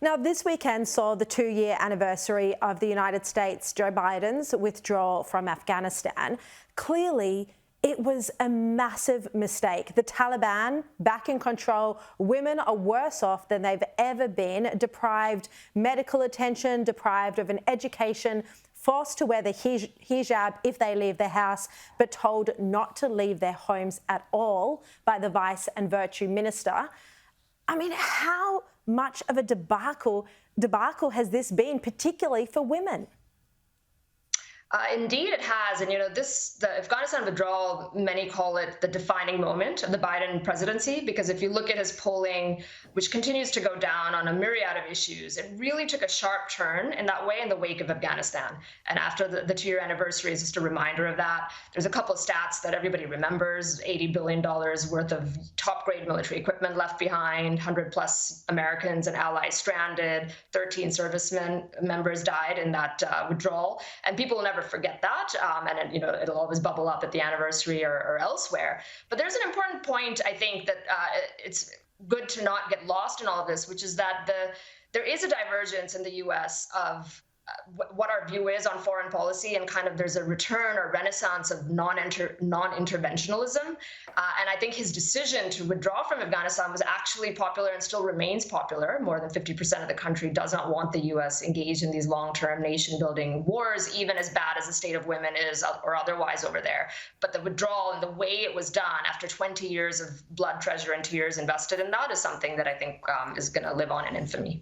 Now, this weekend saw the 2-year anniversary of the United States, Joe Biden's withdrawal from Afghanistan. Clearly, it was a massive mistake. The Taliban back in control. Women are worse off than they've ever been, deprived medical attention, deprived of an education, forced to wear the hijab if they leave their house, but told not to leave their homes at all by the Vice and Virtue Minister. I mean, how much of a debacle has this been, particularly for women? Indeed, it has. And, the Afghanistan withdrawal, many call it the defining moment of the Biden presidency, because if you look at his polling, which continues to go down on a myriad of issues, it really took a sharp turn in that way in the wake of Afghanistan. And after the 2-year anniversary is just a reminder of that. There's a couple of stats that everybody remembers: $80 billion worth of top grade military equipment left behind, 100 plus Americans and allies stranded, 13 servicemen members died in that withdrawal. And people will never forget that, and it'll always bubble up at the anniversary or elsewhere. But there's an important point, I think, that it's good to not get lost in all of this, which is that there is a divergence in the U.S. of what our view is on foreign policy, and kind of there's a return or renaissance of non-interventionalism. And I think his decision to withdraw from Afghanistan was actually popular and still remains popular. More than 50% of the country does not want the U.S. engaged in these long-term nation-building wars, even as bad as the state of women is or otherwise over there. But the withdrawal and the way it was done after 20 years of blood, treasure, and tears invested in that is something that I think is going to live on in infamy.